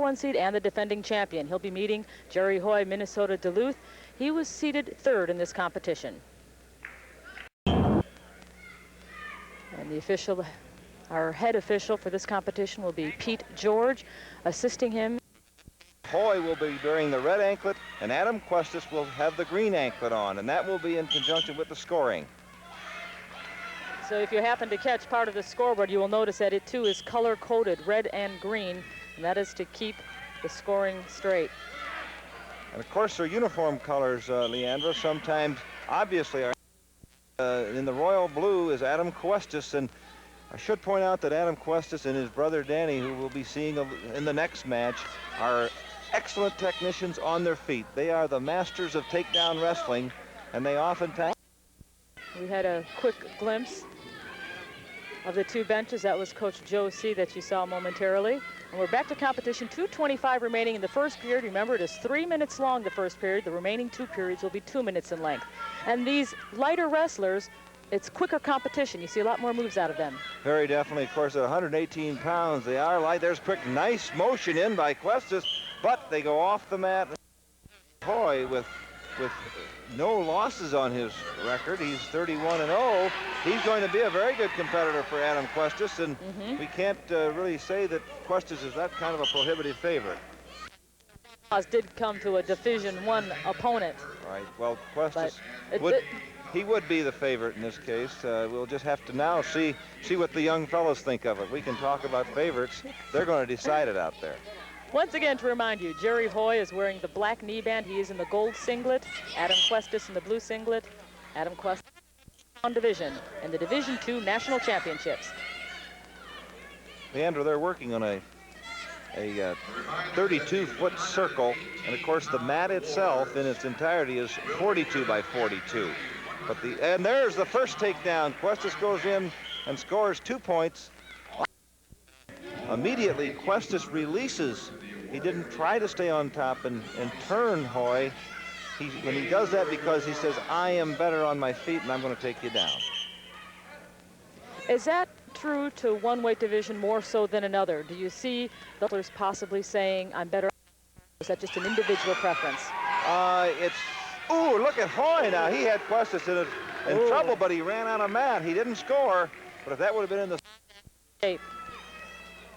#1 seed and the defending champion. He'll be meeting Jerry Hoy, Minnesota Duluth. He was seeded 3rd in this competition. And the official, our head official for this competition will be Pete George. Assisting him, Hoy will be wearing the red anklet, and Adam Questis will have the green anklet on, and that will be in conjunction with the scoring. So if you happen to catch part of the scoreboard, you will notice that it too is color-coded, red and green, and that is to keep the scoring straight. And of course, their uniform colors, Leandra, sometimes obviously are in the royal blue is Adam Questis, and I should point out that Adam Questis and his brother Danny, who we'll be seeing in the next match, are excellent technicians on their feet. They are the masters of takedown wrestling, and they oftentimes... We had a quick glimpse of the two benches. That was Coach Joe C. that you saw momentarily. And we're back to competition. 2:25 remaining in the first period. Remember, it is 3 minutes long, the first period. The remaining 2 periods will be 2 minutes in length. And these lighter wrestlers, it's quicker competition. You see a lot more moves out of them. Very definitely. Of course, at 118 pounds, they are light. There's quick, nice motion in by Questis, but they go off the mat. Hoy with no losses on his record. He's 31-0. He's going to be a very good competitor for Adam Questis, and we can't really say that Questis is that kind of a prohibitive favorite. Did come to a Division I opponent. Right. Well, Questis he would be the favorite in this case. We'll just have to now see what the young fellows think of it. We can talk about favorites. They're going to decide it out there. Once again, to remind you, Jerry Hoy is wearing the black knee band. He is in the gold singlet. Adam Questis in the blue singlet. Adam Questis on division in the Division II National Championships. Leandra, they're working on a 32-foot circle, and of course the mat itself in its entirety is 42 by 42. And there's the first takedown. Questis goes in and scores 2 points. Immediately, Questis releases. He didn't try to stay on top and turn Hoy. When he does that because he says, I am better on my feet and I'm going to take you down. Is that true to one weight division more so than another? Do you see the others possibly saying, I'm better? Or is that just an individual preference? Ooh, look at Hoy now. He had Questis in trouble, but he ran out of mat. He didn't score, but if that would have been in the shape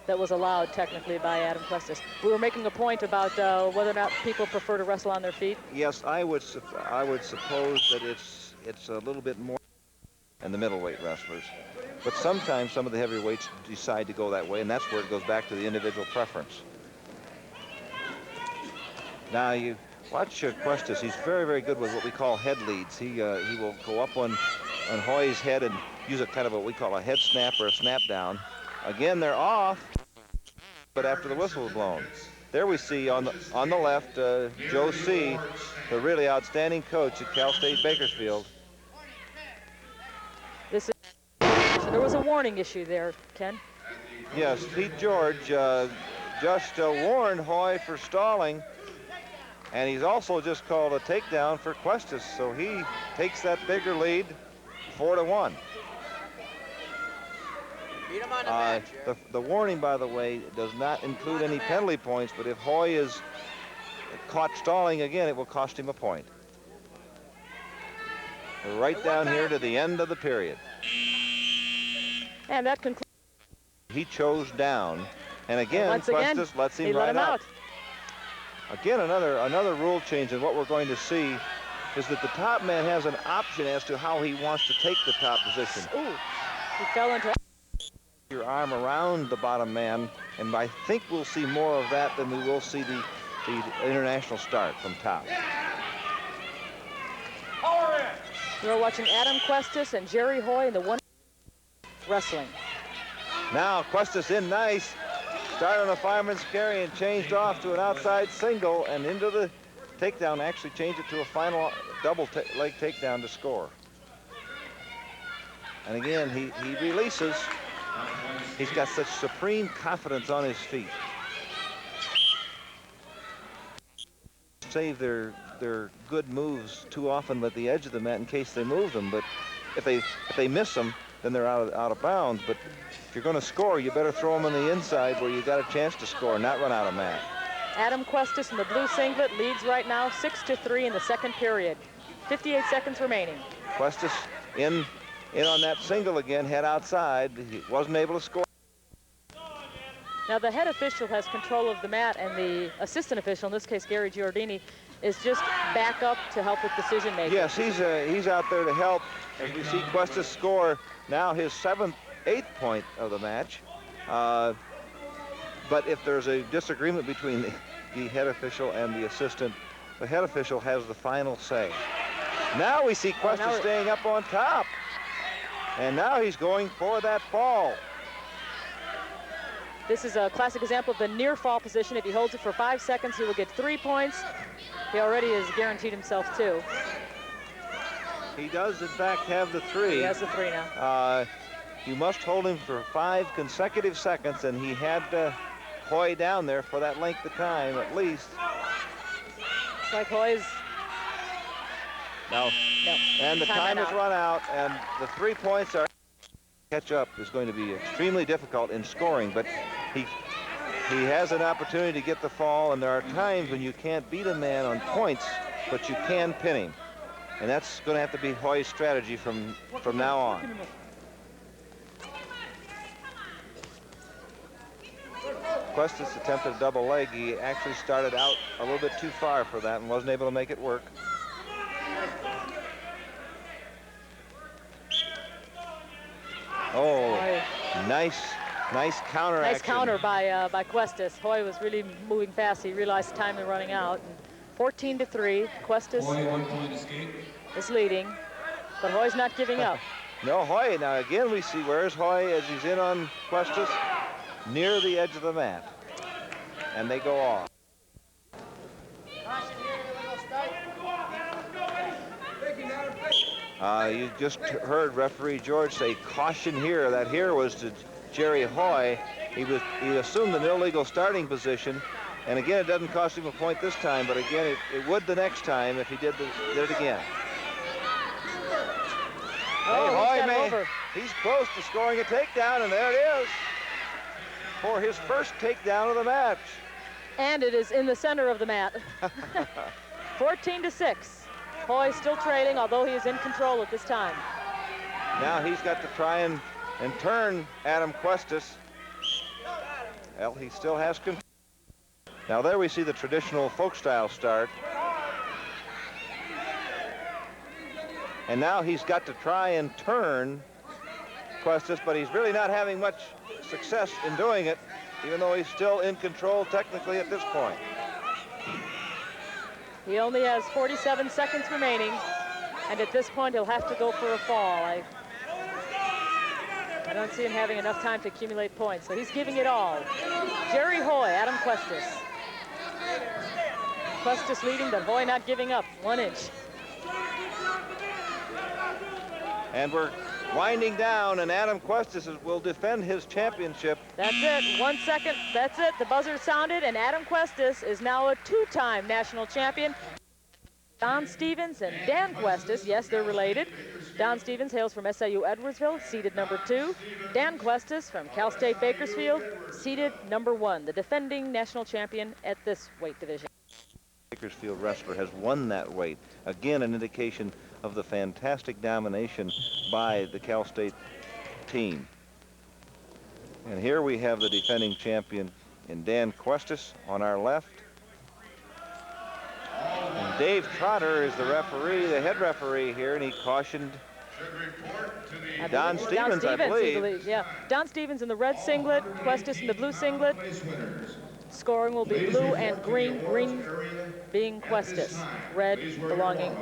that was allowed technically by Adam Questis. We were making a point about whether or not people prefer to wrestle on their feet. Yes, I would suppose that it's a little bit more in the middleweight wrestlers. But sometimes some of the heavyweights decide to go that way, and that's where it goes back to the individual preference. Now you watch Questis. He's very, very good with what we call head leads. He will go up on Hoy's head and use a kind of what we call a head snap or a snap down. Again, they're off, but after the whistle is blown. There we see on the left, Joe C., the really outstanding coach at Cal State Bakersfield. There was a warning issue there, Ken. Yes, Pete George just warned Hoy for stalling, and he's also just called a takedown for Questis, so he takes that bigger lead, 4-1. The warning, by the way, does not include any penalty points, but if Hoy is caught stalling again, it will cost him a point. We're right down here to the end of the period. And that concludes. He chose down, and again, Questis lets him right out. Again, another rule change, and what we're going to see is that the top man has an option as to how he wants to take the top position. Ooh, he fell into your arm around the bottom man, and I think we'll see more of that than we will see the international start from top. We're watching Adam Questis and Jerry Hoy in the one wrestling. Now Questis in nice. Started on a fireman's carry and changed off to an outside single and into the takedown. Actually changed it to a final double leg takedown to score. And again, he releases. He's got such supreme confidence on his feet. Save their good moves too often at the edge of the mat in case they move them. But if they miss them, then they're out of bounds. But if you're going to score, you better throw them on the inside where you got a chance to score, not run out of mat. Adam Questis in the blue singlet leads right now 6-3 in the second period. 58 seconds remaining. Questis in on that single again, head outside. He wasn't able to score. Now the head official has control of the mat, and the assistant official, in this case Gary Giordini, is just back up to help with decision making. Yes, he's out there to help as we see Questis score now his eighth point of the match. But if there's a disagreement between the head official and the assistant, the head official has the final say. Now we see Questis staying up on top. And now he's going for that fall. This is a classic example of the near fall position. If he holds it for 5 seconds, he will get 3 points. He already has guaranteed himself 2. He does, in fact, have the 3. He has the 3 now. You must hold him for 5 consecutive seconds, and he had Hoy down there for that length of time, at least. It's like Hoy's... No. No. And the time has run out, and the 3 points are... Catch up is going to be extremely difficult in scoring, but he has an opportunity to get the fall, and there are times when you can't beat a man on points, but you can pin him. And that's going to have to be Hoy's strategy from now on. Questis attempted a double leg. He actually started out a little bit too far for that and wasn't able to make it work. Oh, nice counter action. Nice counter by Questis. Hoy was really moving fast. He realized the time was running out. 14-3. Questis is leading, but Hoy's not giving up. No, Hoy. Now again, we see where's Hoy as he's in on Questis, near the edge of the mat, and they go off. You just heard referee George say caution here. That here was to Jerry Hoy. He assumed an illegal starting position, and again, it doesn't cost him a point this time, but again, it would the next time if he did it again. Oh, hey, Hoy, he's close to scoring a takedown, and there it is for his first takedown of the match. And it is in the center of the mat. 14-6. Hoy still trailing, although he is in control at this time. Now he's got to try and turn Adam Questis. Well, he still has control. Now there we see the traditional folk style start. And now he's got to try and turn Questis, but he's really not having much success in doing it, even though he's still in control technically at this point. He only has 47 seconds remaining, and at this point he'll have to go for a fall. I don't see him having enough time to accumulate points, so he's giving it all. Jerry Hoy, Adam Questis. Questis leading, but Hoy not giving up. 1 inch. And we're winding down, and Adam Questis will defend his championship. That's it. 1 second. That's it. The buzzer sounded, and Adam Questis is now a 2-time national champion. Don Stevens and Dan Questis, yes, they're related. Don Stevens hails from SIU Edwardsville, seeded number 2. Dan Questis from Cal State Bakersfield, seeded number 1, the defending national champion at this weight division. Bakersfield wrestler has won that weight. Again, an indication of the fantastic domination by the Cal State team. And here we have the defending champion in Dan Questis on our left. And Dave Trotter is the referee, the head referee here, and he cautioned Don Stevens, I believe. Yeah, Don Stevens in the red singlet, Questis in the blue singlet. Scoring will be blue and green, green being Questis, red belonging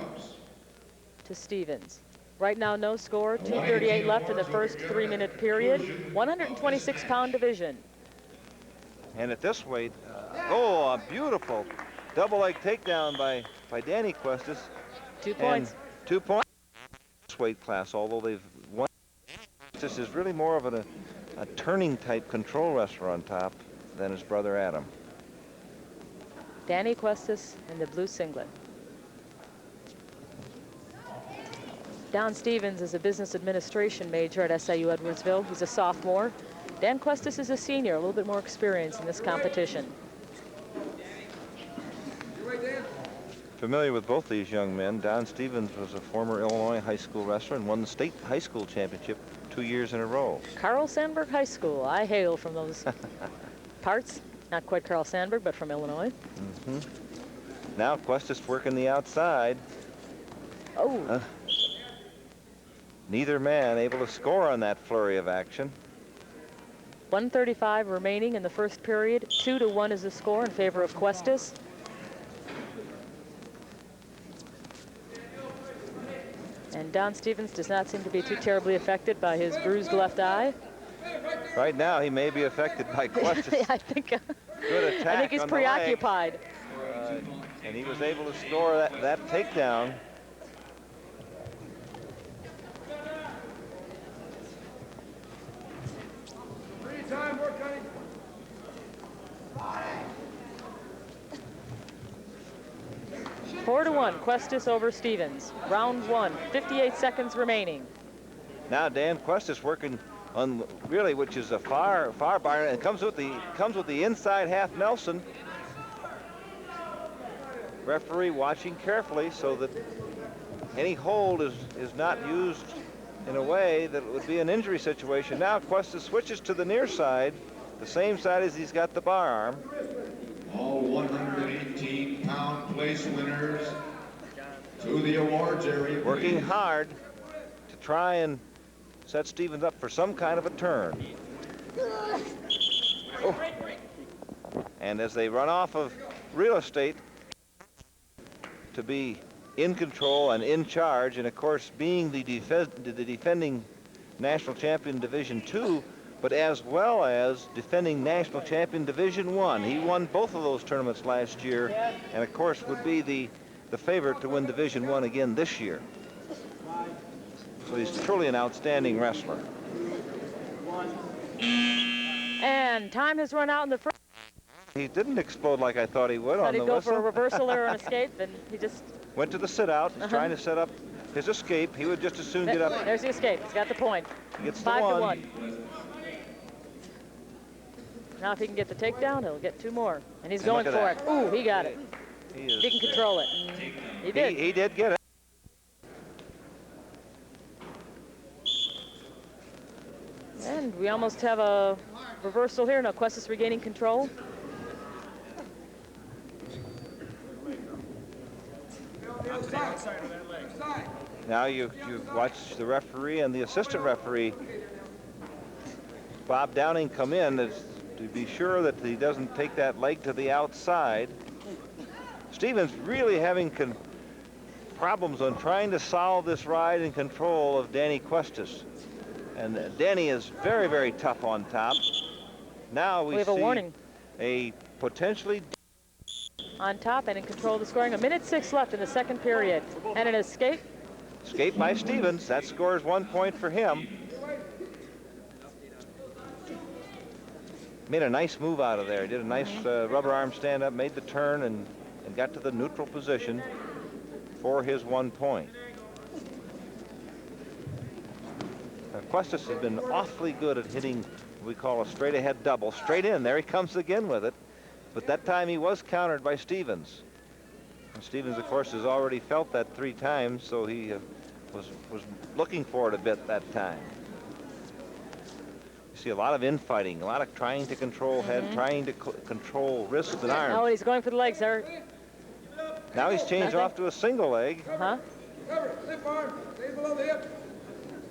to Stevens. Right now, no score, 2:38 left in the first 3-minute period, 126-pound division. And at this weight, oh, a beautiful double leg takedown by Danny Questis. 2 points. And 2 points in this weight class, although they've won. This is really more of a turning type control wrestler on top than his brother Adam. Danny Questis in the blue singlet. Don Stevens is a business administration major at SIU Edwardsville. He's a sophomore. Dan Questis is a senior, a little bit more experience in this competition. Familiar with both these young men. Don Stevens was a former Illinois high school wrestler and won the state high school championship 2 years in a row. Carl Sandburg High School. I hail from those parts. Not quite Carl Sandburg, but from Illinois. Now Questus working the outside. Oh. Neither man able to score on that flurry of action. 1:35 remaining in the first period. 2-1 is the score in favor of Questus. And Don Stevens does not seem to be too terribly affected by his bruised left eye. Right now, he may be affected by Questus. I think. Good attack. I think he's preoccupied. And he was able to score that takedown. Time, work, honey. 4-1, Questus over Stevens. Round 1, 58 seconds remaining. Now Dan Questus working on really, which is a far bar, and comes with the inside half Nelson. Referee watching carefully so that any hold is not used in a way that it would be an injury situation. Now Questus switches to the near side, the same side as he's got the bar arm. All 118-pound place winners to the awards area. Working hard to try and set Stevens up for some kind of a turn. Oh. And as they run off of real estate to be in control and in charge, and of course being the defending national champion Division II, but as well as defending national champion Division I. He won both of those tournaments last year, and of course would be the favorite to win Division I again this year. So he's truly an outstanding wrestler. And time has run out in the first. He didn't explode like I thought he would on the He'd go whistle. for a reversal or an escape, and he just went to the sit out. He's trying to set up his escape. He would just as soon get up. There's the escape. He's got the point. He gets the 5-1. Now if he can get the takedown, he'll get 2 more. And he's going for it. Ooh, he got it. He can control it. He did. He did get it. And we almost have a reversal here. Now Questus regaining control. Now you watch the referee and the assistant referee, Bob Downing, come in to be sure that he doesn't take that leg to the outside. Stevens really having problems on trying to solve this ride and control of Danny Questus. And Danny is very, very tough on top. Now we have see a warning. A potentially on top and in control of the scoring. 1:06 left in the second period. And an escape. Escape by Stevens. That scores 1 point for him. Made a nice move out of there. He did a nice rubber arm stand up, made the turn, and got to the neutral position for his 1 point. Questus has been awfully good at hitting what we call a straight ahead double. Straight in. There he comes again with it. But that time he was countered by Stevens. And Stevens, of course, has already felt that 3 times, so he was looking for it a bit that time. You see a lot of infighting, a lot of trying to control head, trying to control wrists and arms. Oh, he's going for the legs there. Now he's changed off to a single leg.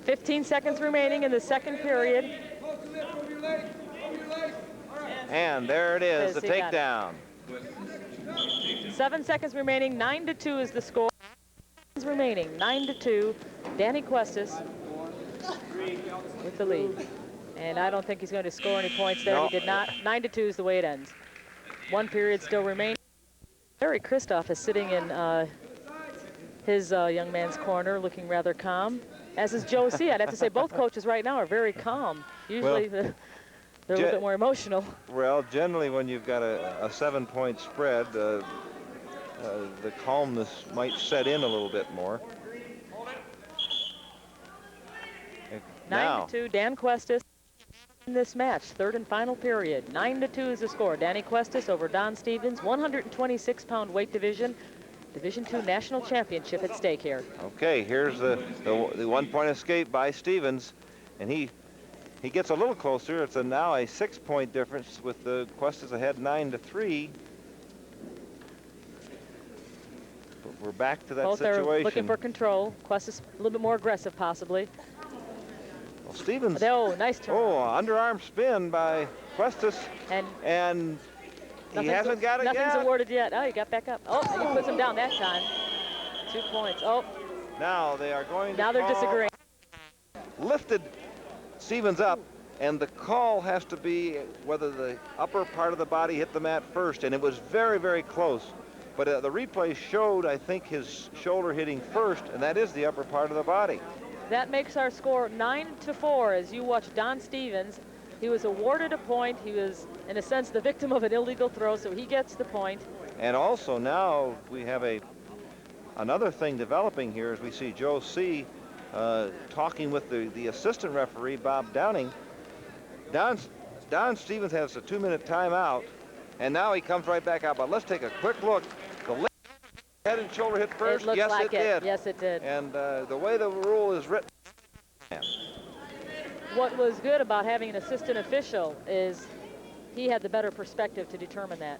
15 seconds remaining in the second period. And there it is, the takedown. 7 seconds remaining, 9-2 is the score. Remaining, 9-2. Danny Questus with the lead. And I don't think he's going to score any points there. No. He did not. 9-2 is the way it ends. 1 period still remaining. Larry Christoph is sitting in his young man's corner, looking rather calm. As is Joe C. I'd have to say both coaches right now are very calm. Usually they're a little bit more emotional. Well, generally when you've got a 7-point spread, the calmness might set in a little bit more. 9-2, Dan Questus. in this match. Third and final period. 9-2 is the score. Danny Cuestas over Don Stevens. 126-pound weight division. Division II National Championship at stake here. Okay, here's the 1-point escape by Stevens, and he gets a little closer. It's now a 6-point difference with the Cuestas ahead 9-3. But we're back to that Both situation. are looking for control. Cuestas a little bit more aggressive, possibly. Well, Stevens. Oh, nice turn. Oh, underarm spin by Cuestas, and he hasn't got it yet. Nothing's awarded yet. Oh, he got back up. Oh, he puts him down that time. 2 points. Oh. Now they are going to Now they're disagreeing. Lifted Stevens up, and the call has to be whether the upper part of the body hit the mat first, and it was very, very close. But the replay showed, I think, his shoulder hitting first, and that is the upper part of the body. That makes our score 9-4 as you watch Don Stevens. He was awarded a point. He was, in a sense, the victim of an illegal throw, so he gets the point. And also now we have another thing developing here as we see Joe C. Talking with the assistant referee, Bob Downing. Don Stevens has a 2-minute timeout, and now he comes right back out. But let's take a quick look. The left head and shoulder hit first. It looks yes, like it did. Yes, it did. And the way the rule is written. What was good about having an assistant official is he had the better perspective to determine that.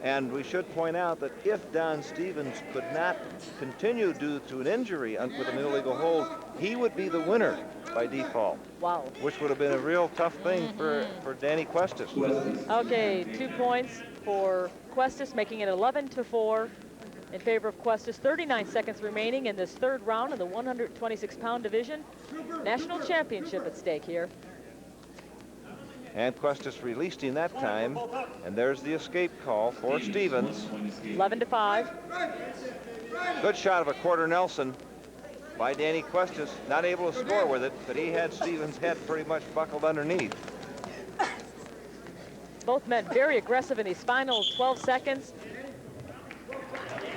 And we should point out that if Don Stevens could not continue due to an injury with an illegal hold, he would be the winner by default. Wow. Which would have been a real tough thing for Danny Cuestas. Okay, 2 points for Cuestas, making it 11-4 in favor of Cuestas. 39 seconds remaining in this third round of the 126-pound division. National championship at stake here. And Cuestas released in that time, and there's the escape call for Stevens. 11-5. Good shot of a quarter Nelson by Danny Cuestas. Not able to score with it, but he had Stevens' head pretty much buckled underneath. Both men very aggressive in these final 12 seconds.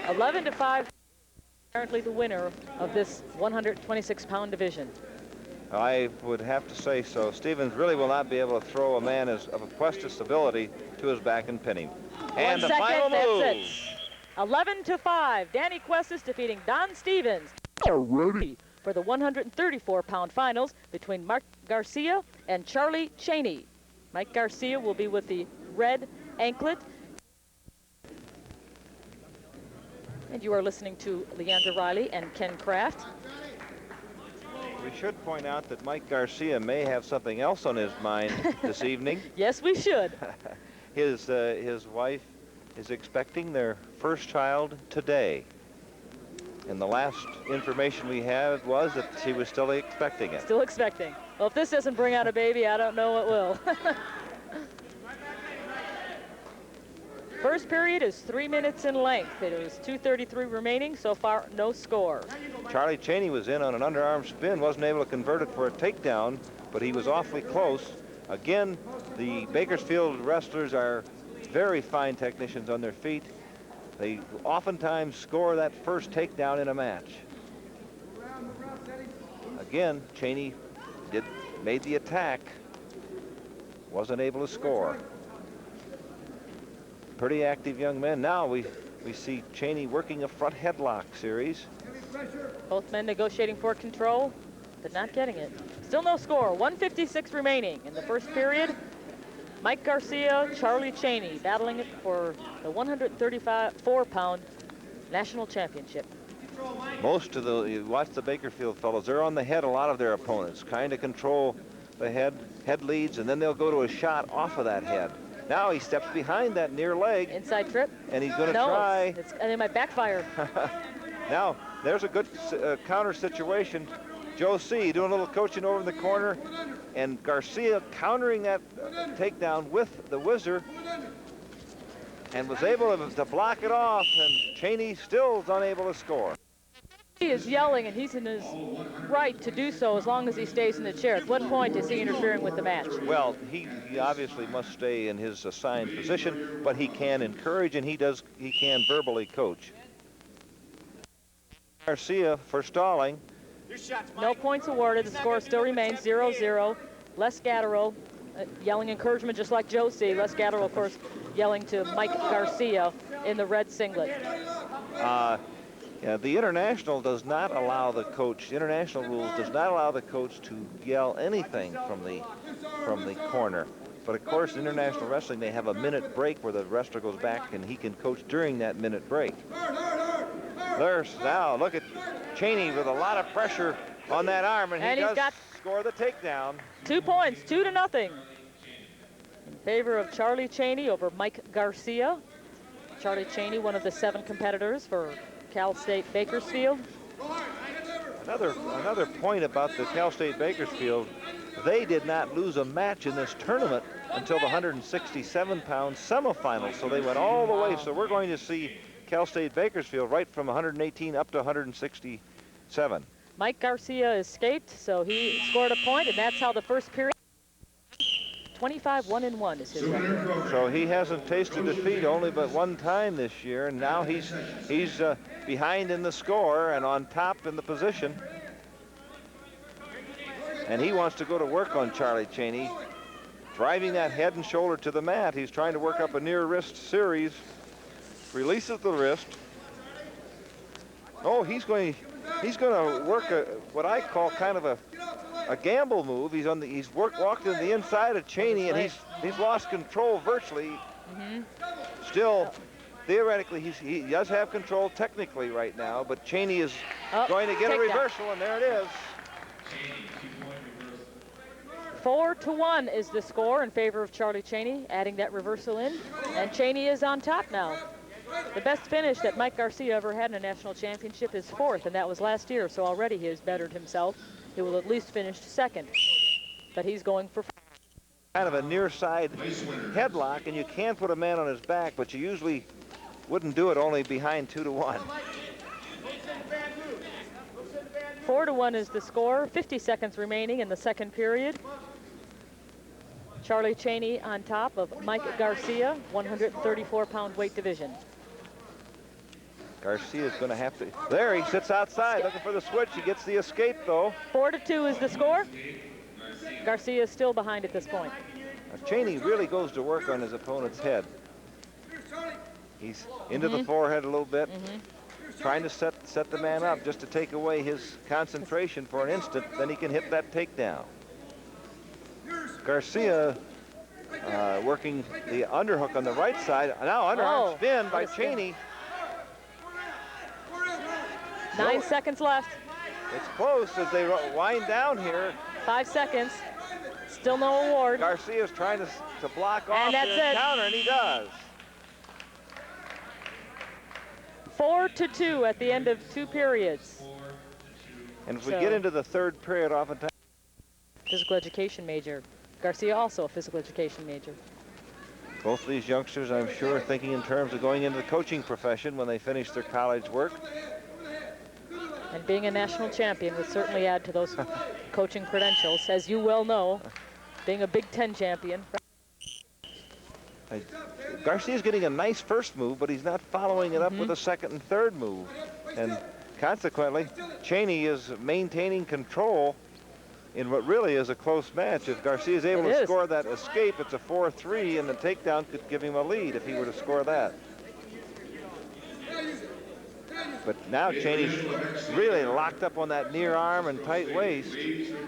11-5, apparently the winner of this 126-pound division. I would have to say so. Stevens really will not be able to throw a man of Cuestas' ability to his back and pin him. And the final move. That's it. 11-5. Danny Cuestas defeating Don Stevens for the 134-pound finals between Mark Garcia and Charlie Cheney. Mike Garcia will be with the red anklet. And you are listening to Leandra Riley and Ken Kraft. We should point out that Mike Garcia may have something else on his mind this evening. Yes, we should. His wife is expecting their first child today. And the last information we had was that she was still expecting it. Still expecting. Well, if this doesn't bring out a baby, I don't know what will. First period is 3 minutes in length. It is 2:33 remaining. So far, no score. Charlie Cheney was in on an underarm spin, wasn't able to convert it for a takedown, but he was awfully close. Again, the Bakersfield wrestlers are very fine technicians on their feet. They oftentimes score that first takedown in a match. Again, Cheney made the attack, wasn't able to score. Pretty active young men. Now we see Cheney working a front headlock series. Both men negotiating for control, but not getting it. Still no score. 1:56 remaining in the first period. Mike Garcia, Charlie Cheney battling it for the 134-pound national championship. You watch the Bakersfield fellows, they're on the head a lot of their opponents, trying to control the head leads, and then they'll go to a shot off of that head. Now he steps behind that near leg. Inside trip. And he's going to try. And it might backfire. Now, there's a good counter situation. Joe C. doing a little coaching over in the corner, and Garcia countering that takedown with the whizzer, and was able to block it off, and Cheney still is unable to score. He is yelling, and he's in his right to do so as long as he stays in the chair. At what point is he interfering with the match? Well, he obviously must stay in his assigned position, but he can encourage, and he can verbally coach. Garcia for stalling. No points awarded. The score still remains 0-0. Les Gatterow yelling encouragement just like Josie. Les Gatto, of course, yelling to Mike Garcia in the red singlet. Yeah, the international does not allow the coach, international rules does not allow the coach to yell anything from the corner. But of course, in international wrestling, they have a minute break where the wrestler goes back and he can coach during that minute break. There's now, look at Cheney with a lot of pressure on that arm, and he does score the takedown. 2 points, 2-0. In favor of Charlie Cheney over Mike Garcia. Charlie Cheney, one of the 7 competitors for Cal State Bakersfield. Another point about the Cal State Bakersfield, they did not lose a match in this tournament until the 167-pound semifinals, so they went all the way. So we're going to see Cal State Bakersfield right from 118 up to 167. Mike Garcia escaped, so he scored a point, and that's how the first period. 25-1-1 is his record. So he hasn't tasted defeat only but one time this year, and now he's behind in the score and on top in the position. And he wants to go to work on Charlie Cheney, driving that head and shoulder to the mat. He's trying to work up a near wrist series. Releases the wrist. Oh, he's going to work what I call kind of a gamble move. He's walked in the inside of Cheney, and he's lost control virtually. Still, theoretically, he does have control technically right now, but Cheney is going to get a reversal, and there it is. 4-1 is the score in favor of Charlie Cheney, adding that reversal in, and Cheney is on top now. The best finish that Mike Garcia ever had in a national championship is 4th, and that was last year, so already he has bettered himself. He will at least finish 2nd, but he's going for kind of a near side headlock, and you can put a man on his back, but you usually wouldn't do it only behind 2-1. 4-1 is the score. 50 seconds remaining in the second period. Charlie Cheney on top of Mike Garcia, 134-pound weight division. Garcia's going to have to. There, he sits outside looking for the switch. He gets the escape, though. 4-2 is the score. Garcia is still behind at this point. Now, Cheney really goes to work on his opponent's head. He's into the forehead a little bit, trying to set the man up just to take away his concentration for an instant. Then he can hit that takedown. Garcia working the underhook on the right side. Now underarm spin by Cheney. 9 seconds left. It's close as they wind down here. 5 seconds. Still no award. Garcia's trying to block off that's the it. counter, and he does. 4-2 at the end of 2 periods. And if we get into the third period, oftentimes. Physical education major. Garcia also a physical education major. Both of these youngsters, I'm sure, thinking in terms of going into the coaching profession when they finish their college work. And being a national champion would certainly add to those coaching credentials, as you well know, being a Big Ten champion. Garcia's getting a nice first move, but he's not following it up with a second and third move. And consequently, Cheney is maintaining control in what really is a close match. If Garcia is able to score that escape, it's a 4-3, and the takedown could give him a lead if he were to score that. But now Cheney's really locked up on that near arm and tight waist.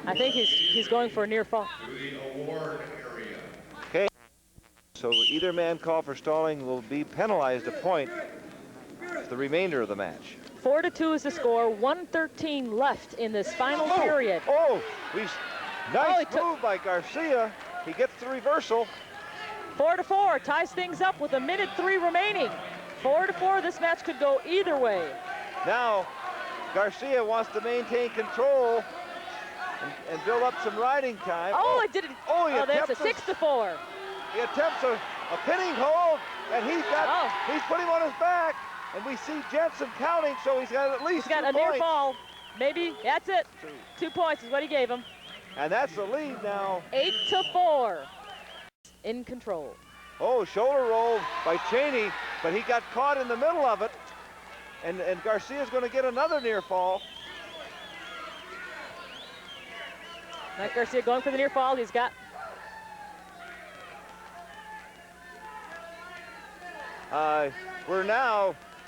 I think he's going for a near fall. Okay, so either man called for stalling will be penalized a point for the remainder of the match. 4-2 is the score. 1:13 left in this final period. Nice move by Garcia. He gets the reversal. 4-4 ties things up with 1:03 remaining. 4-4. This match could go either way. Now Garcia wants to maintain control and build up some riding time. It didn't. That's a 6-4. He attempts a pinning hold, and he's putting him on his back. And we see Jensen counting, so he's got at least 2 points. He's got a near fall. Maybe, that's it. 2 points is what he gave him. And that's the lead now. 8-4. In control. Shoulder roll by Cheney, but he got caught in the middle of it. And Garcia's going to get another near fall. Mike Garcia going for the near fall. He's got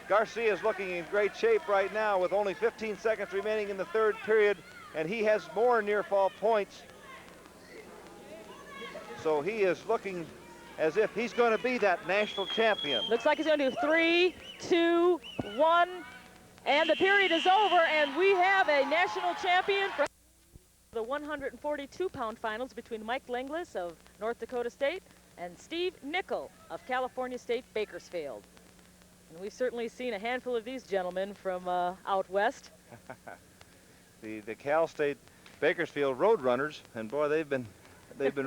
Garcia's looking in great shape right now with only 15 seconds remaining in the third period, and he has more near fall points. So he is looking as if he's going to be that national champion. Looks like he's going to do 3, 2, 1, and the period is over, and we have a national champion from the 142-pound finals between Mike Langlis of North Dakota State and Steve Nickel of California State Bakersfield. And we've certainly seen a handful of these gentlemen from out west. the Cal State Bakersfield Roadrunners, and boy, they've been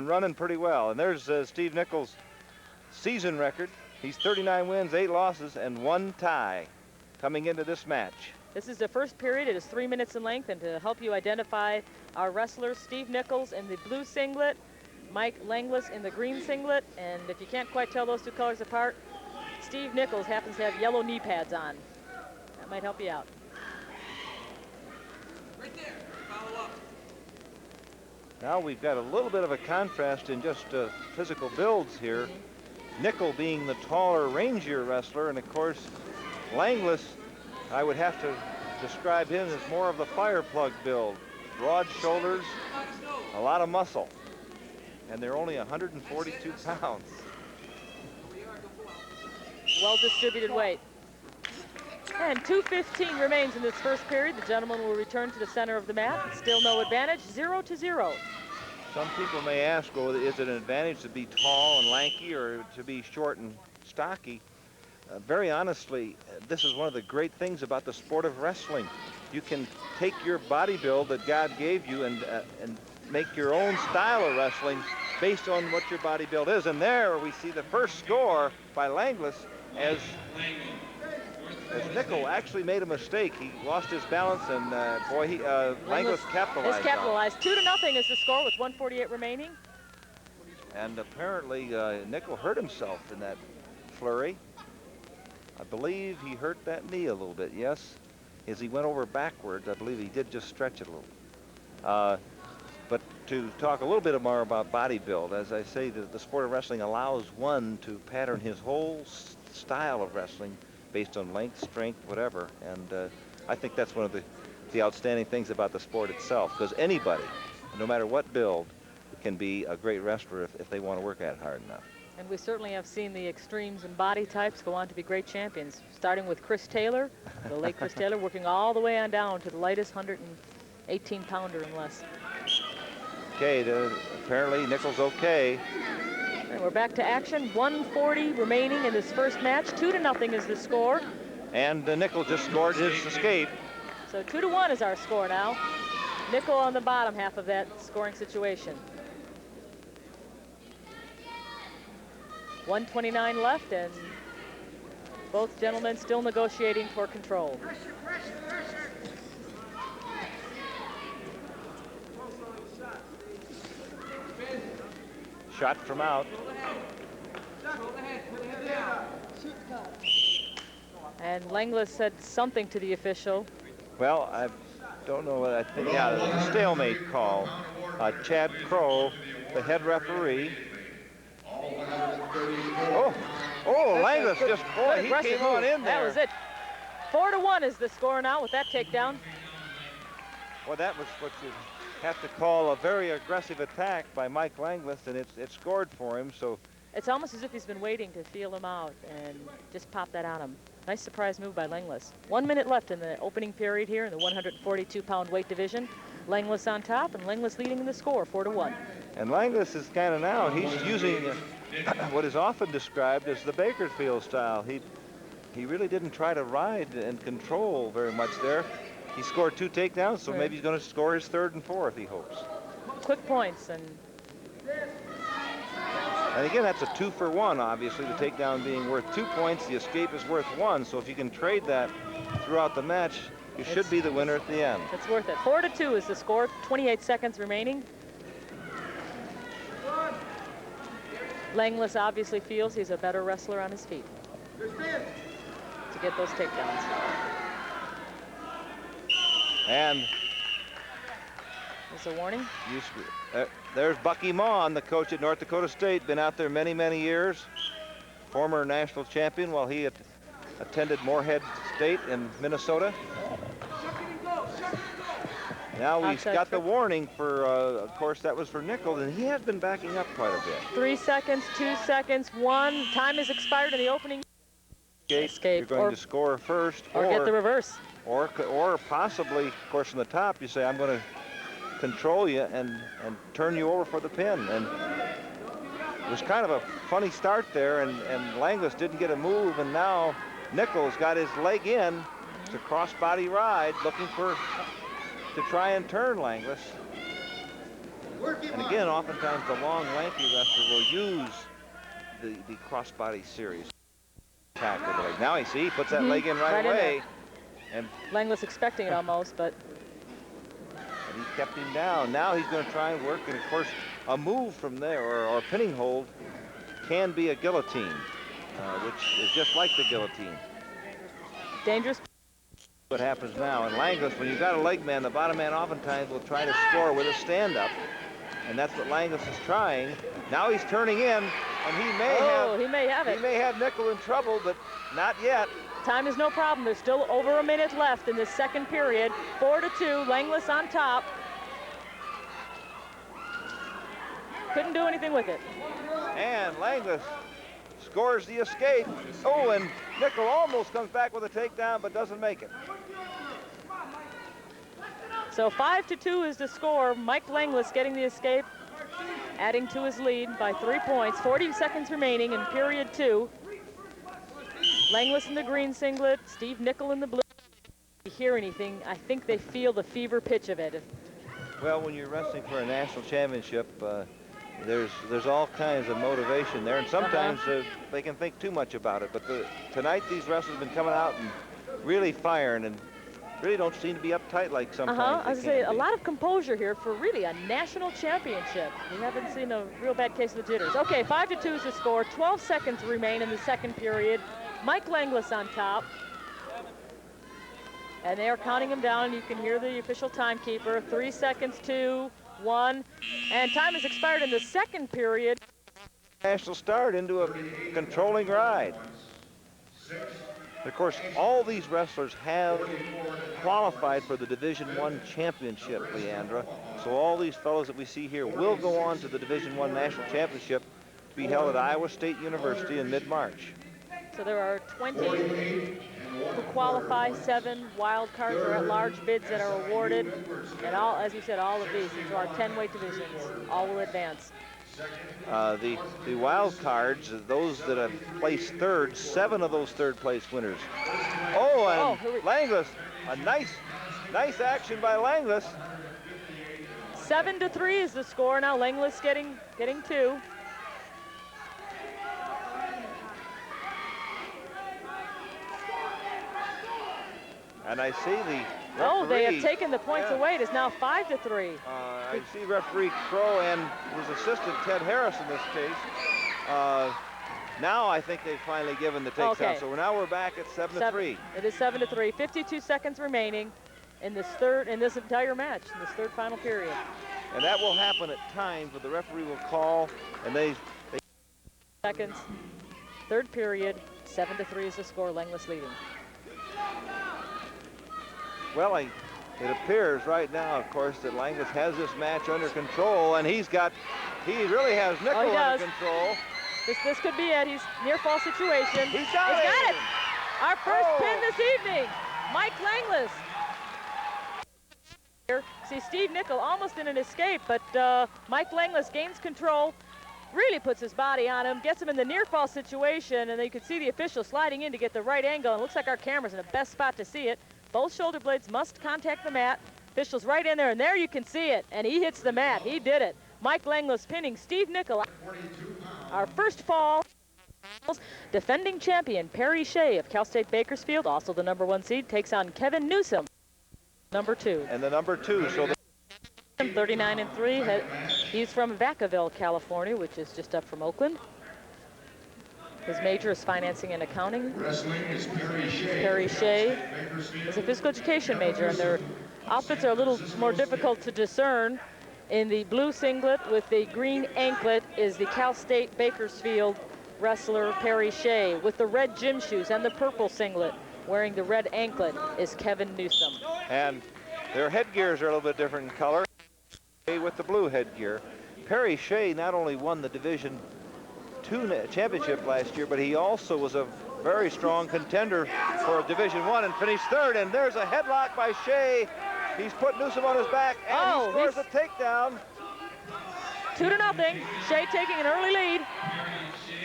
running pretty well. And there's Steve Nickel's season record. He's 39 wins, 8 losses, and 1 tie coming into this match. This is the first period. It is 3 minutes in length, and to help you identify our wrestlers, Steve Nichols in the blue singlet, Mike Langlis in the green singlet, and if you can't quite tell those two colors apart, Steve Nichols happens to have yellow knee pads on. That might help you out. Right there, follow up. Now we've got a little bit of a contrast in just physical builds here. Nickel being the taller, rangier wrestler, and of course, Langlis, I would have to describe him as more of the fire plug build. Broad shoulders, a lot of muscle, and they're only 142 pounds. Well-distributed weight. And 2:15 remains in this first period. The gentleman will return to the center of the mat. Still no advantage, 0-0. Some people may ask, well, is it an advantage to be tall and lanky or to be short and stocky? Very honestly, this is one of the great things about the sport of wrestling. You can take your body build that God gave you and make your own style of wrestling based on what your body build is. And there we see the first score by Langlis as Nickel actually made a mistake. He lost his balance, and Langlis capitalized. 2-0 is the score with 1:48 remaining. And apparently Nickel hurt himself in that flurry. I believe he hurt that knee a little bit, yes. As he went over backwards, I believe he did just stretch it a little. But to talk a little bit more about body build, as I say, the sport of wrestling allows one to pattern his whole style of wrestling based on length, strength, whatever. And I think that's one of the outstanding things about the sport itself, because anybody, no matter what build, can be a great wrestler if they want to work at it hard enough. And we certainly have seen the extremes and body types go on to be great champions, starting with Chris Taylor, the late Chris Taylor, working all the way on down to the lightest 118-pounder and less. Okay, apparently Nickel's okay. And we're back to action. 1:40 remaining in this first match. 2-0 is the score. And Nickel just scored his escape. So 2-1 is our score now. Nickel on the bottom half of that scoring situation. 1:29 left, and both gentlemen still negotiating for control. Shot from out. And Langlis said something to the official. Well, I don't know what I think. Yeah, a stalemate call. Chad Crow, the head referee. Oh, Langlis just, boy, he came on in there. That was it. 4-1 is the score now with that takedown. Well, that was what you have to call a very aggressive attack by Mike Langlis, and it scored for him. So it's almost as if he's been waiting to feel him out and just pop that on him. Nice surprise move by Langlis. 1 minute left in the opening period here in the 142-pound weight division. Langlis on top, and Langlis leading in the score, 4-1. And Langlis is kind of now, he's using what is often described as the Bakersfield style. He really didn't try to ride and control very much there. He scored 2 takedowns, so maybe he's going to score his 3rd and 4th, he hopes. Quick points. And again, that's a 2-for-1, obviously, the takedown being worth 2 points, the escape is worth 1. So if you can trade that throughout the match, you should be the winner at the end. It's worth it. 4-2 is the score, 28 seconds remaining. Langlis obviously feels he's a better wrestler on his feet to get those takedowns. And there's a warning. There's Bucky Maughan, the coach at North Dakota State, been out there many, many years. former national champion while he attended Moorhead State in Minnesota. Now he's got the warning for, of course, that was for Nickel, and he has been backing up quite a bit. 3 seconds, 2 seconds, 1. Time has expired in the opening. Escape. You're going to score first. Or get the reverse. Or possibly, of course, from the top, you say, I'm going to control you and turn you over for the pin. And it was kind of a funny start there, and Langlis didn't get a move, and now Nickel's got his leg in. It's a crossbody ride, looking to try and turn Langlis. And again, oftentimes the long, lanky wrestler will use the crossbody series. Attack with the leg. Now he puts that leg in right away. And Langlis expecting it almost, but he kept him down. Now he's going to try and work, and of course, a move from there, or a pinning hold, can be a guillotine, which is just like the guillotine. Dangerous. What happens now, and Langlis, when you've got a leg man, the bottom man oftentimes will try to score with a stand-up, and that's what Langlis is trying. Now he's turning in, and he may have Nickel in trouble, but not yet. Time is no problem. There's still over a minute left in this second period. 4-2, Langlis on top. Couldn't do anything with it. And Langlis scores the escape. Oh, and Nickel almost comes back with a takedown, but doesn't make it. So 5-2 is the score. Mike Langlis getting the escape, adding to his lead by 3 points. 40 seconds remaining in period 2. Langlis in the green singlet, Steve Nickel in the blue. If you hear anything, I think they feel the fever pitch of it. Well, when you're wrestling for a national championship, there's all kinds of motivation there, and sometimes they can think too much about it. But tonight, these wrestlers have been coming out and really firing, and really don't seem to be uptight like sometimes. I was say a lot of composure here for really a national championship. We haven't seen a real bad case of the jitters. Okay, 5-2 is the score. 12 seconds remain in the second period. Mike Langlis on top. And they are counting him down. You can hear the official timekeeper. 3 seconds, 2, 1. And time has expired in the second period. National start into a controlling ride. Of course, all these wrestlers have qualified for the Division I championship, Leandra. So all these fellows that we see here will go on to the Division I national championship to be held at Iowa State University in mid-March. So there are 20 who qualify, 7 wild cards or at-large bids that are awarded, and all, as you said, all of these into our 10-weight divisions, all will advance. The wild cards, those that have placed third, 7 of those third-place winners. Oh, and Langlis, a nice action by Langlis. 7-3 is the score now. Langlis getting 2. And I see the referee. Oh, they have taken the points away. It is now 5-3. I see referee Crow and his assistant, Ted Harris, in this case. Now I think they've finally given the takedown. So now we're back at 7-3. It is 7-3. 52 seconds remaining in this entire match, in this third final period. And that will happen at times, but the referee will call, and they seconds. Third period, 7-3 is the score. Langlis leading. Well, it appears right now, of course, that Langlis has this match under control, and he really has Nickel under control. This could be it. He's near fall situation. He's got it. Our first pin this evening, Mike Langlis. Here, see Steve Nickel almost in an escape, but Mike Langlis gains control, really puts his body on him, gets him in the near fall situation, and then you can see the official sliding in to get the right angle, and it looks like our camera's in the best spot to see it. Both shoulder blades must contact the mat. Official's right in there, and there you can see it. And he hits the mat. He did it. Mike Langlis pinning Steve Nickel. Our first fall. Defending champion Perry Shea of Cal State Bakersfield, also the #1 seed, takes on Kevin Newsom, #2. And the #2. So 39-3. He's from Vacaville, California, which is just up from Oakland. His major is financing and accounting. Wrestling is Perry Shea. Perry Shea is a physical education major, and their outfits are a little more difficult to discern. In the blue singlet with the green anklet is the Cal State Bakersfield wrestler Perry Shea with the red gym shoes and the purple singlet. Wearing the red anklet is Kevin Newsom. And their headgears are a little bit different in color with the blue headgear. Perry Shea not only won the Division II championship last year, but he also was a very strong contender for Division I and finished third. And there's a headlock by Shea. He's put Newsom on his back, and he scores a takedown. 2-0. Shea taking an early lead.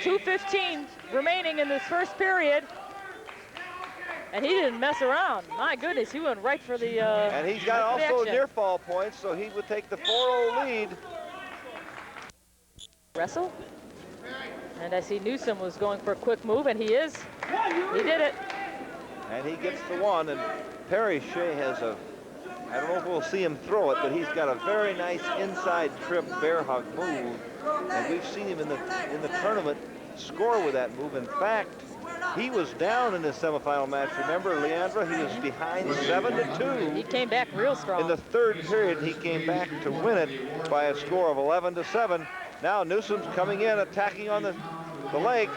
2:15 remaining in this first period. And he didn't mess around. My goodness, he went right for the and he's got also near fall points, so he would take the 4-0 lead. Wrestle. And I see Newsom was going for a quick move, and he is. He did it. And he gets the one, and Perry Shea has a, I don't know if we'll see him throw it, but he's got a very nice inside trip bear hug move. And we've seen him in the tournament score with that move. In fact, he was down in the semifinal match. Remember, Leandra, he was behind 7-2. He came back real strong. In the third period, he came back to win it by a score of 11-7. Now Newsom's coming in, attacking on the leg.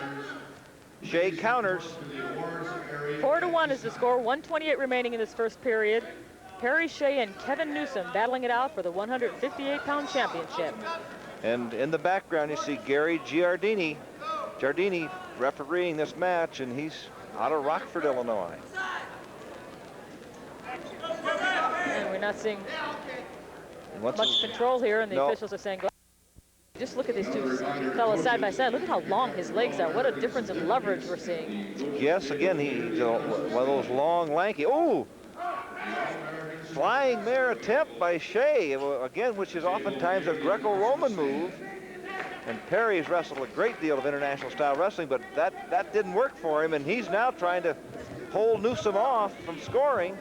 Shea counters. 4-1 is the score. 1:28 remaining in this first period. Perry Shea and Kevin Newsom battling it out for the 158-pound championship. And in the background, you see Gary Giardini refereeing this match, and he's out of Rockford, Illinois. And we're not seeing much control here, and the officials are saying, go. Just look at these two fellas side by side. Look at how long his legs are. What a difference in leverage we're seeing. Yes, again, he's one of those long, lanky. Oh! Flying mare attempt by Shea, again, which is oftentimes a Greco-Roman move. And Perry's wrestled a great deal of international style wrestling, but that didn't work for him, and he's now trying to hold Newsom off from scoring.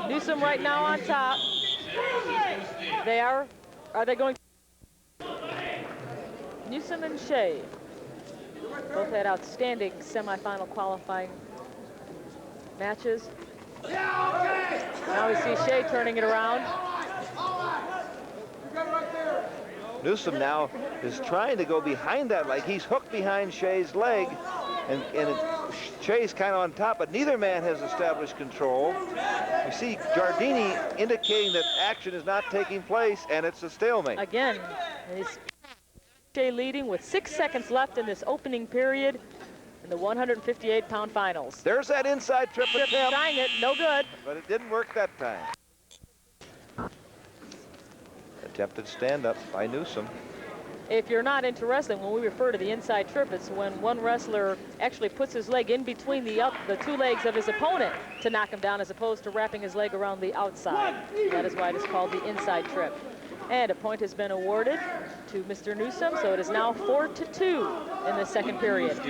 Newsom right now on top. Are they going? Newsom and Shea both had outstanding semifinal qualifying matches. Now we see Shea turning it around. Newsom now is trying to go behind that leg. He's hooked behind Shea's leg, and Shea's kind of on top, but neither man has established control. You see Giardini indicating that action is not taking place, and it's a stalemate. Again, Shea leading with 6 seconds left in this opening period in the 158-pound finals. There's that inside trip attempt. Trying it, no good. But it didn't work that time. Attempted stand-up by Newsom. If you're not into wrestling, when we refer to the inside trip, it's when one wrestler actually puts his leg in between the two legs of his opponent to knock him down, as opposed to wrapping his leg around the outside. That is why it is called the inside trip. And a point has been awarded to Mr. Newsom, so it is now 4-2 in the second period.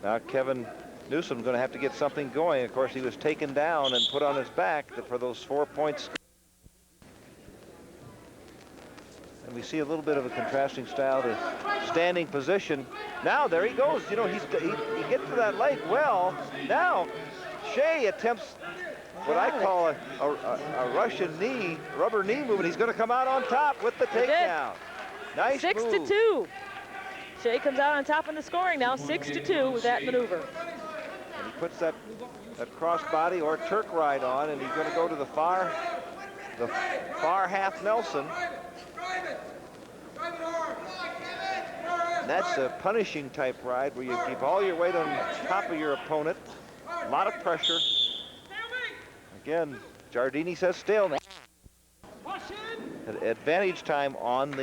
Now Kevin Newsom's going to have to get something going. Of course, he was taken down and put on his back for those 4 points. And we see a little bit of a contrasting style to standing position. Now there he goes. You know, he gets to that leg well. Now Shea attempts what I call a Russian knee, rubber knee move, and he's going to come out on top with the takedown. Nice move. 6-2. Shea comes out on top in the scoring now, 6-2 with that maneuver. And he puts that crossbody or Turk ride on, and he's going to go to the far half Nelson. That's a punishing type ride where you keep all your weight on top of your opponent. A lot of pressure. Again, Giardini says stalemate. Advantage time on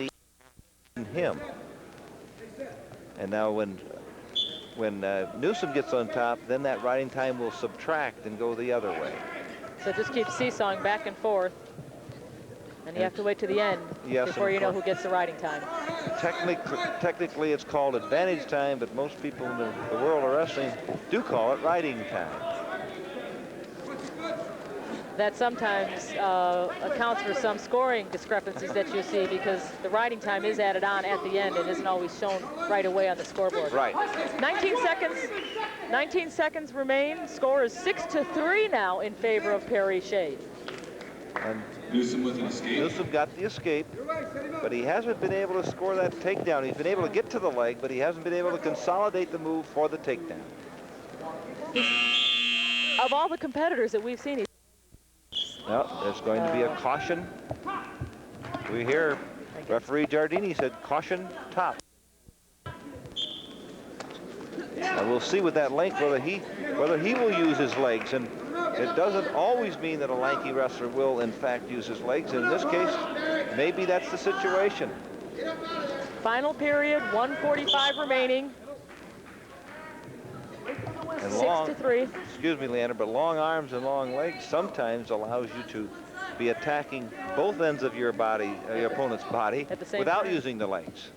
him. And now when Newsom gets on top, then that riding time will subtract and go the other way. So just keep seesawing back and forth. And you have to wait to the end before you know who gets the riding time. Technically, it's called advantage time, but most people in the world of wrestling do call it riding time. That sometimes accounts for some scoring discrepancies that you see, because the riding time is added on at the end and isn't always shown right away on the scoreboard. Right. 19 seconds remain. Score is 6-3 now in favor of Perry Shea. And Newsom with an escape. Newsom got the escape. but he hasn't been able to score that takedown. He's been able to get to the leg, but he hasn't been able to consolidate the move for the takedown. Of all the competitors that we've seen, Well, there's going to be a caution. We hear referee Giardini said caution top. And we'll see with that length whether he will use his legs. And it doesn't always mean that a lanky wrestler will in fact use his legs. In this case, maybe that's the situation. final period, 1:45 remaining. And 6-3. Excuse me, Leander, but long arms and long legs sometimes allows you to be attacking both ends of your body, your opponent's body, At the same without time. using the legs.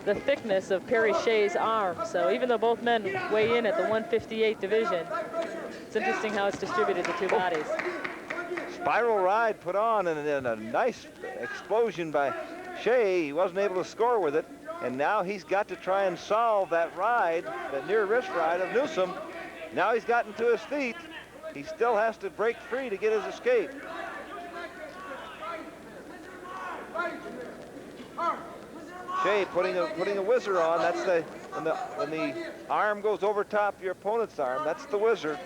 The thickness of Perry Shea's arm. So even though both men weigh in at the 158 division, it's interesting how it's distributed the two bodies. Spiral ride put on, and a nice explosion by Shea. He wasn't able to score with it, and now he's got to try and solve that ride, that near wrist ride of Newsom. Now he's gotten to his feet. He still has to break free to get his escape. Shea putting a whizzer on. That's when the arm goes over top your opponent's arm. That's the whizzer.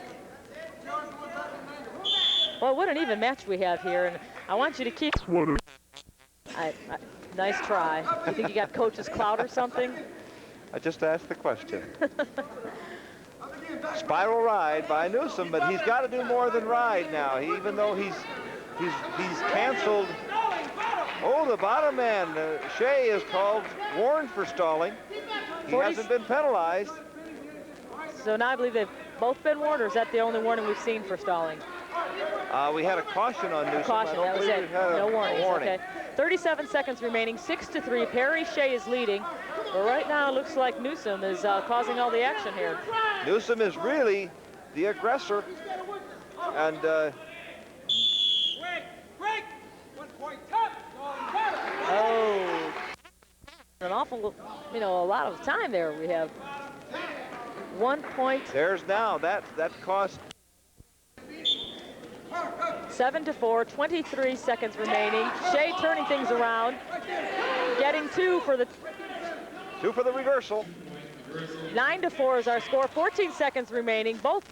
Well, what an even match we have here, and I want you to keep. Nice try. You think you got coach's clout or something? I just asked the question. Spiral ride by Newsom, but he's got to do more than ride now. Even though he's canceled. Oh, the bottom man, Shea is warned for stalling. He hasn't been penalized. So now I believe they've both been warned, or is that the only warning we've seen for stalling? We had a caution on Newsom. Caution, that was it. No warnings, warning. okay. 37 seconds remaining, 6-3. Perry Shea is leading. But right now it looks like Newsom is causing all the action here. Newsom is really the aggressor. And oh, an awful, a lot of time there. We have 1 point. There's now that cost. 7-4, 23 seconds remaining. Shea turning things around, getting two for the reversal. 9-4 is our score. 14 seconds remaining. Both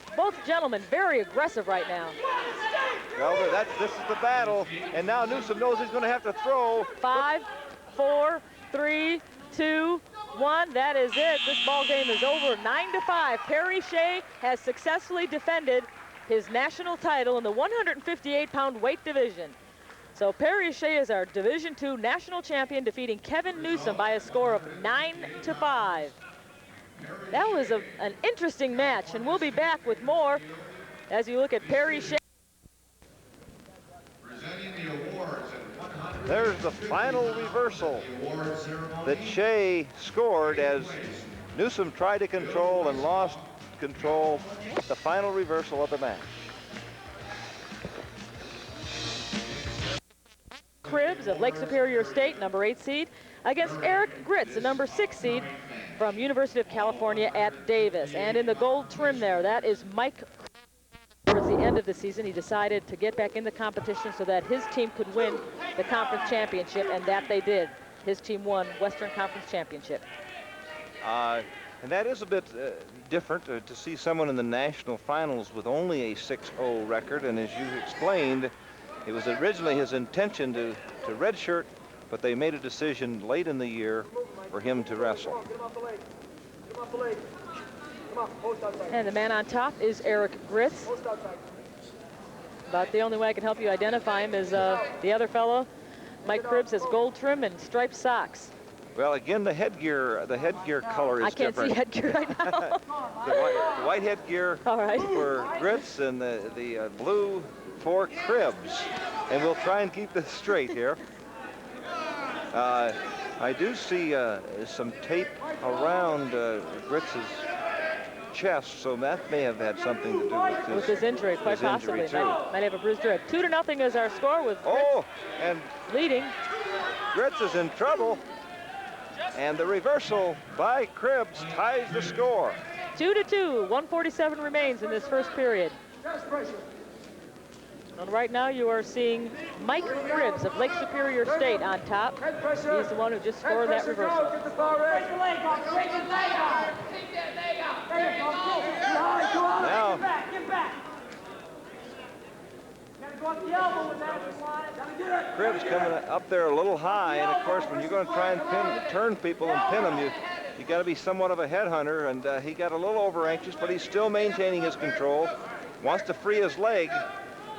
gentlemen very aggressive right now. Well, this is the battle, and now Newsom knows he's going to have to throw. 5, 4, 3, 2, 1. That is it. This ball game is over. 9-5. Perry Shea has successfully defended his national title in the 158-pound weight division. So Perry Shea is our Division II national champion, defeating Kevin Newsom by a score of 9-5. That was an interesting match, and we'll be back with more as you look at Perry Shea. There's the final reversal that Shea scored as Newsom tried to control and lost control. The final reversal of the match. Cribbs of Lake Superior State, number 8 seed, against Eric Gritz, the number 6 seed from University of California at Davis. And in the gold trim there, that is Mike. Towards the end of the season, he decided to get back in the competition so that his team could win the conference championship, and that they did. His team won Western Conference Championship. And that is a bit different to see someone in the national finals with only a 6-0 record. And as you explained, it was originally his intention to redshirt, but they made a decision late in the year for him to wrestle. And the man on top is Eric Gritz. About the only way I can help you identify him is the other fellow. Mike Cribbs has gold trim and striped socks. Well, again, the headgear color is different. I can't see headgear right now. the white headgear for Gritz and the blue for Cribbs. And we'll try and keep this straight here. I do see some tape around Gritz's chest, so that may have had something to do with his injury, quite possibly. Might have a bruised rib. 2-0 is our score with Gritz and leading. Gritz is in trouble. And the reversal by Cribbs ties the score. 2-2, 1:47 remains in this first period. And right now you are seeing Mike Cribbs of Lake Superior State on top. He's the one who just scored that reversal. Get the ball right. Break the leg off. Break his leg off. Take that leg off. There you go. Now, Get back. Get back. Gotta go up the elbow with that if you want it. Gotta get it. Cribbs coming up there a little high, and of course, when you're going to try and turn people and pin them, you got to be somewhat of a headhunter, and he got a little over anxious, but he's still maintaining his control. Wants to free his leg.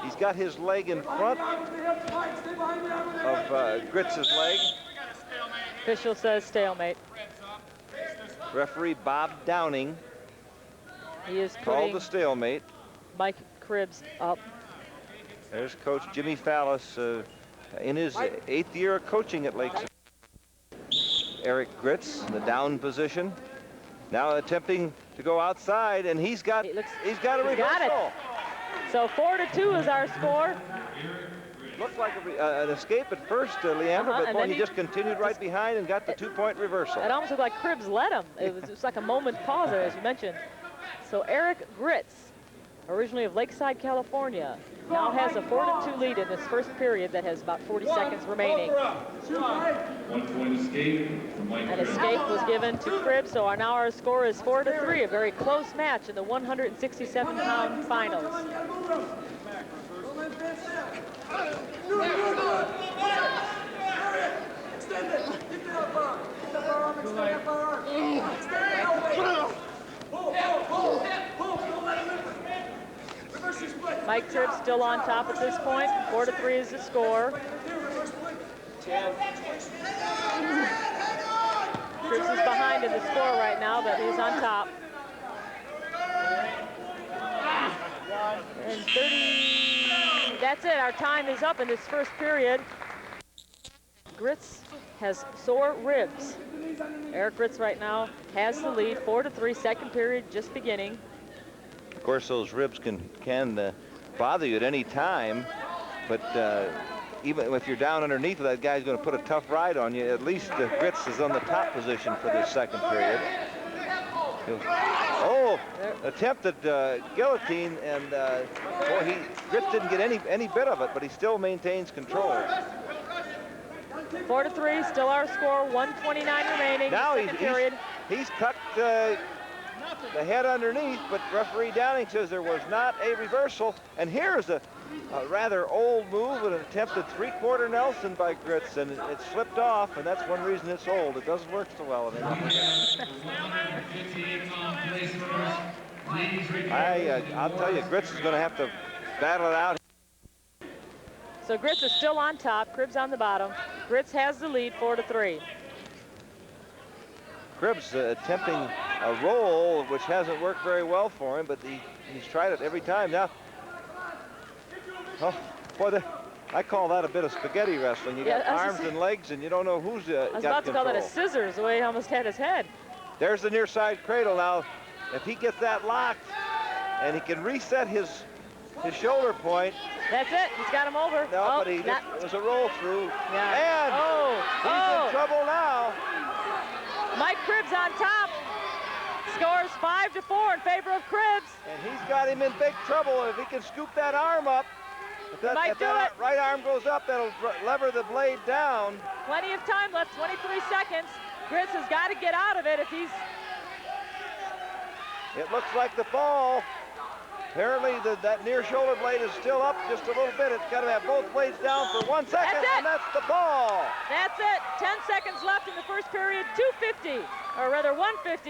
He's got his leg in front of Gritz's leg. Official says stalemate. Referee Bob Downing He is called putting the stalemate. Mike Cribbs up. There's Coach Jimmy Fallis in his 8th year of coaching at Lake Superior. Eric Gritz in the down position. Now attempting to go outside, and he's got a reversal. Got it. So 4-2 is our score. Looked like an escape at first, Leandra, but and boy, then he just continued right behind and got the 2-point reversal. It almost looked like Cribbs led him. It was just like a moment pause there, as you mentioned. So Eric Gritz, originally of Lakeside, California, now has a 4-2 lead in this first period that has about 40 seconds remaining. 1-point escape from Mike An Cribbs. escape was given to Cribbs, so now our score is 4-3, a very close match in the 167-pound finals. Mike Cribbs still on top at this point. 4-3 is the score. Cribbs is behind in the score right now, but he's on top. And 30, that's it, our time is up in this first period. Gritz has sore ribs. Eric Gritz right now has the lead, 4-3, second period just beginning. Of course, those ribs can bother you at any time, but even if you're down underneath, that guy's going to put a tough ride on you. At least Gritz is on the top position for this second period. Oh, attempted guillotine, and boy, Gritz didn't get any bit of it, but he still maintains control. 4-3, still our score, 1:29 remaining. Now second period. he's cut the head underneath, but referee Downing says there was not a reversal. And here's a rather old move, an attempted 3-quarter Nelson by Gritz, and it slipped off, and that's one reason it's old. It doesn't work so well anymore. I'll tell you, Gritz is going to have to battle it out. So Gritz is still on top, Cribbs on the bottom. Gritz has the lead, 4-3. Cribbs attempting a roll, which hasn't worked very well for him, but he's tried it every time. Now, oh, boy, I call that a bit of spaghetti wrestling. You got arms and legs, and you don't know who's got I was about to call that a control. scissors, the way he almost had his head. There's the near side cradle. Now, if he gets that locked, and he can reset his shoulder point. That's it, he's got him over. No, but it was a roll through. Yeah. And he's in trouble now. Mike Cribbs on top. Scores 5-4 in favor of Cribbs. And he's got him in big trouble. If he can scoop that arm up, if that right arm goes up, that'll lever the blade down. Plenty of time left, 23 seconds. Gritz has got to get out of it if he's... It looks like the fall. Apparently that near shoulder blade is still up just a little bit. It's got to have both blades down for 1 second, and that's the ball. That's it. 10 seconds left in the first period, 2:50, or rather 1:50.